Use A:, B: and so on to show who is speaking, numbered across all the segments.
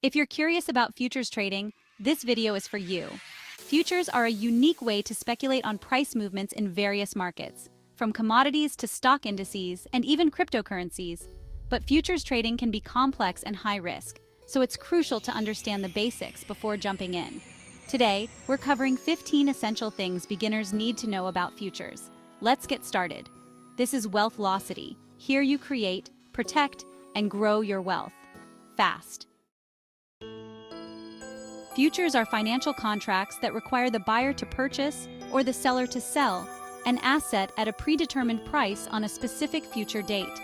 A: If you're curious about futures trading, this video is for you. Futures are a unique way to speculate on price movements in various markets, from commodities to stock indices and even cryptocurrencies. But futures trading can be complex and high risk, so it's crucial to understand the basics before jumping in. Today, we're covering 15 essential things beginners need to know about futures. Let's get started. This is Wealthlocity. Here you create, protect, and grow your wealth fast. Futures are financial contracts that require the buyer to purchase or the seller to sell an asset at a predetermined price on a specific future date.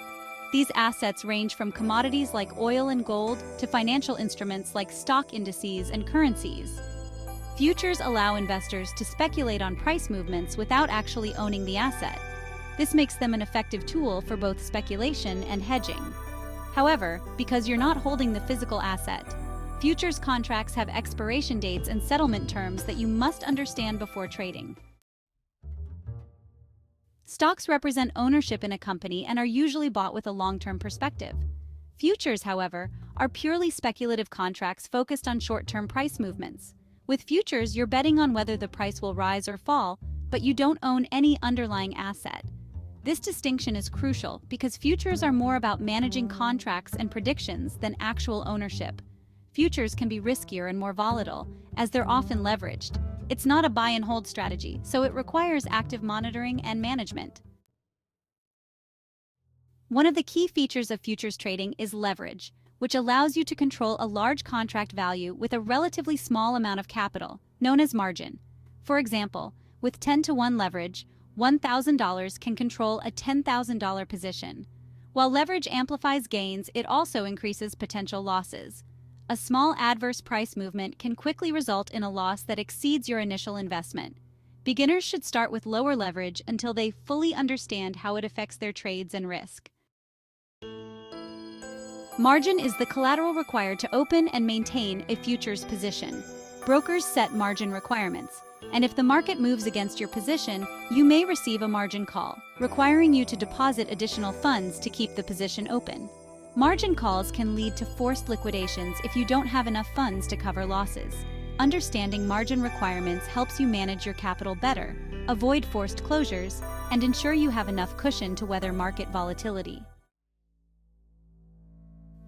A: These assets range from commodities like oil and gold to financial instruments like stock indices and currencies. Futures allow investors to speculate on price movements without actually owning the asset. This makes them an effective tool for both speculation and hedging. However, because you're not holding the physical asset, futures contracts have expiration dates and settlement terms that you must understand before trading. Stocks represent ownership in a company and are usually bought with a long-term perspective. Futures, however, are purely speculative contracts focused on short-term price movements. With futures, you're betting on whether the price will rise or fall, but you don't own any underlying asset. This distinction is crucial because futures are more about managing contracts and predictions than actual ownership. Futures can be riskier and more volatile, as they're often leveraged. It's not a buy and hold strategy, so it requires active monitoring and management. One of the key features of futures trading is leverage, which allows you to control a large contract value with a relatively small amount of capital, known as margin. For example, with 10-to-1 leverage, $1,000 can control a $10,000 position. While leverage amplifies gains, it also increases potential losses. A small adverse price movement can quickly result in a loss that exceeds your initial investment. Beginners should start with lower leverage until they fully understand how it affects their trades and risk. Margin is the collateral required to open and maintain a futures position. Brokers set margin requirements, and if the market moves against your position, you may receive a margin call, requiring you to deposit additional funds to keep the position open. Margin calls can lead to forced liquidations if you don't have enough funds to cover losses. Understanding margin requirements helps you manage your capital better, avoid forced closures, and ensure you have enough cushion to weather market volatility.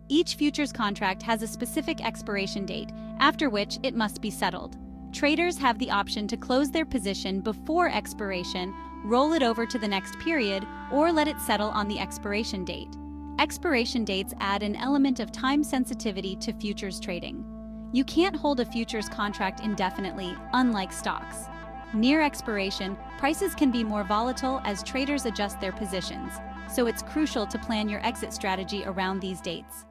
A: Each futures contract has a specific expiration date, after which it must be settled. Traders have the option to close their position before expiration, roll it over to the next period, or let it settle on the expiration date. Expiration dates add an element of time sensitivity to futures trading. You can't hold a futures contract indefinitely, unlike stocks. Near expiration, prices can be more volatile as traders adjust their positions, so it's crucial to plan your exit strategy around these dates.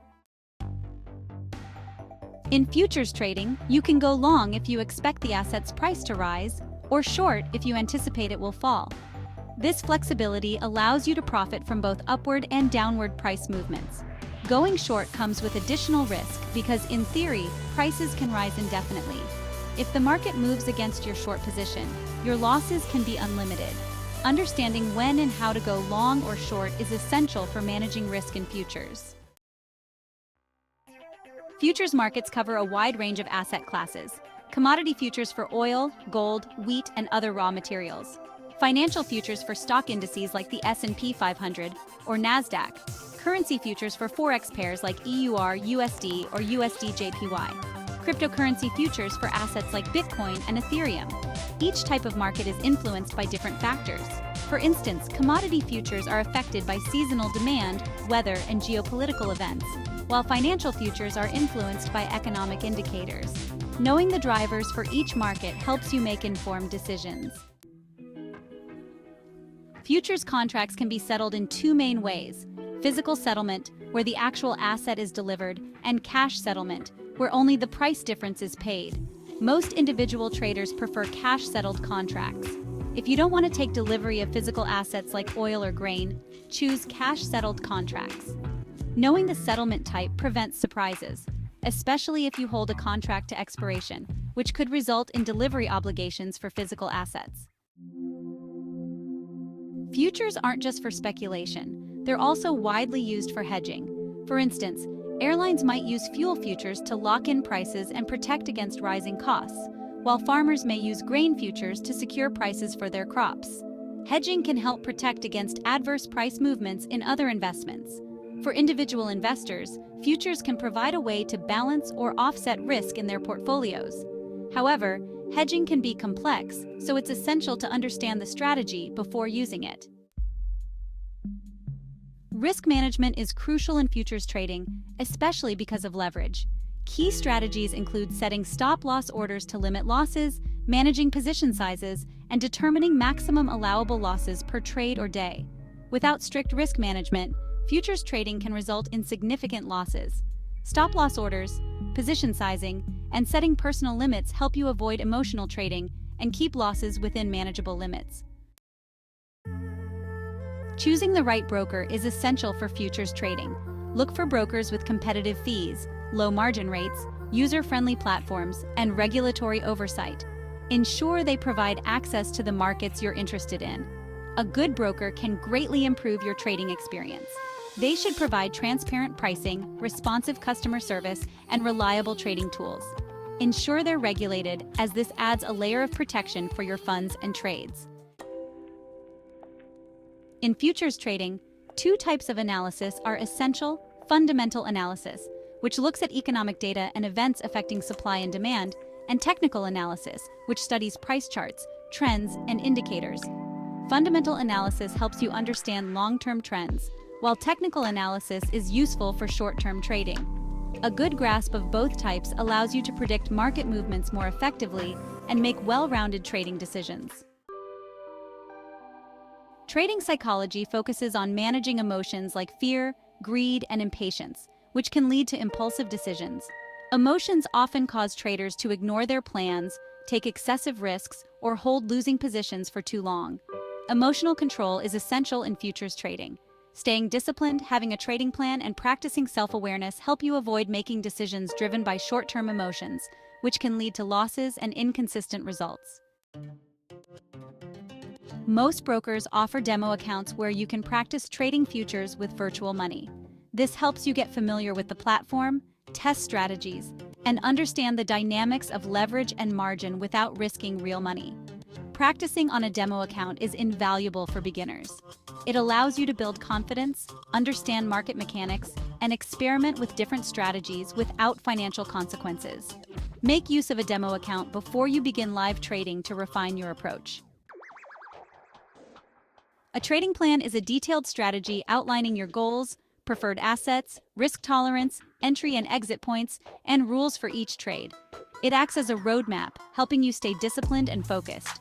A: In futures trading, you can go long if you expect the asset's price to rise, or short if you anticipate it will fall. This flexibility allows you to profit from both upward and downward price movements. Going short comes with additional risk because, in theory, prices can rise indefinitely. If the market moves against your short position, your losses can be unlimited. Understanding when and how to go long or short is essential for managing risk in futures. Futures markets cover a wide range of asset classes. Commodity futures for oil, gold, wheat, and other raw materials. Financial futures for stock indices like the S&P 500 or NASDAQ. Currency futures for forex pairs like EUR, USD, or USD-JPY. Cryptocurrency futures for assets like Bitcoin and Ethereum. Each type of market is influenced by different factors. For instance, commodity futures are affected by seasonal demand, weather, and geopolitical events, while financial futures are influenced by economic indicators. Knowing the drivers for each market helps you make informed decisions. Futures contracts can be settled in two main ways: physical settlement, where the actual asset is delivered, and cash settlement, where only the price difference is paid. Most individual traders prefer cash-settled contracts. If you don't want to take delivery of physical assets like oil or grain, choose cash-settled contracts. Knowing the settlement type prevents surprises, especially if you hold a contract to expiration, which could result in delivery obligations for physical assets. Futures aren't just for speculation, they're also widely used for hedging. For instance, Airlines might use fuel futures to lock in prices and protect against rising costs, while farmers may use grain futures to secure prices for their crops. Hedging can help protect against adverse price movements in other investments. For individual investors, futures can provide a way to balance or offset risk in their portfolios. However, hedging can be complex, so it's essential to understand the strategy before using it. Risk management is crucial in futures trading, especially because of leverage. Key strategies include setting stop-loss orders to limit losses, managing position sizes, and determining maximum allowable losses per trade or day. Without strict risk management, futures trading can result in significant losses. Stop-loss orders, position sizing, and setting personal limits help you avoid emotional trading and keep losses within manageable limits. Choosing the right broker is essential for futures trading. Look for brokers with competitive fees, low margin rates, user-friendly platforms, and regulatory oversight. Ensure they provide access to the markets you're interested in. A good broker can greatly improve your trading experience. They should provide transparent pricing, responsive customer service, and reliable trading tools. Ensure they're regulated, as this adds a layer of protection for your funds and trades. In futures trading, two types of analysis are essential: fundamental analysis, which looks at economic data and events affecting supply and demand, and technical analysis, which studies price charts, trends, and indicators. Fundamental analysis helps you understand long-term trends, while technical analysis is useful for short-term trading. A good grasp of both types allows you to predict market movements more effectively and make well-rounded trading decisions. Trading psychology focuses on managing emotions like fear, greed, and impatience, which can lead to impulsive decisions. Emotions often cause traders to ignore their plans, take excessive risks, or hold losing positions for too long. Emotional control is essential in futures trading. Staying disciplined, having a trading plan, and practicing self-awareness help you avoid making decisions driven by short-term emotions, which can lead to losses and inconsistent results. Most brokers offer demo accounts where you can practice trading futures with virtual money. This helps you get familiar with the platform, test strategies, and understand the dynamics of leverage and margin without risking real money. Practicing on a demo account is invaluable for beginners. It allows you to build confidence, understand market mechanics, and experiment with different strategies without financial consequences. Make use of a demo account before you begin live trading to refine your approach. A trading plan is a detailed strategy outlining your goals, preferred assets, risk tolerance, entry and exit points, and rules for each trade. It acts as a roadmap, helping you stay disciplined and focused.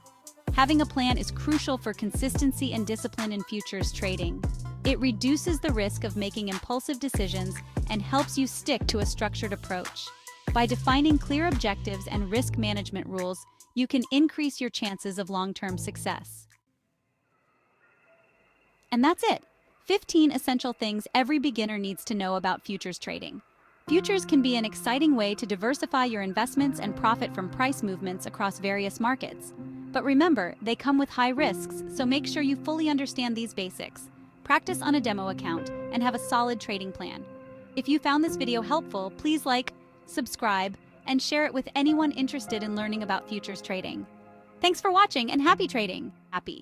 A: Having a plan is crucial for consistency and discipline in futures trading. It reduces the risk of making impulsive decisions and helps you stick to a structured approach. By defining clear objectives and risk management rules, you can increase your chances of long-term success. And that's it. 15 essential things every beginner needs to know about futures trading. Futures can be an exciting way to diversify your investments and profit from price movements across various markets. But remember, they come with high risks, so make sure you fully understand these basics. Practice on a demo account and have a solid trading plan. If you found this video helpful, please like, subscribe, and share it with anyone interested in learning about futures trading. Thanks for watching and happy trading! Happy.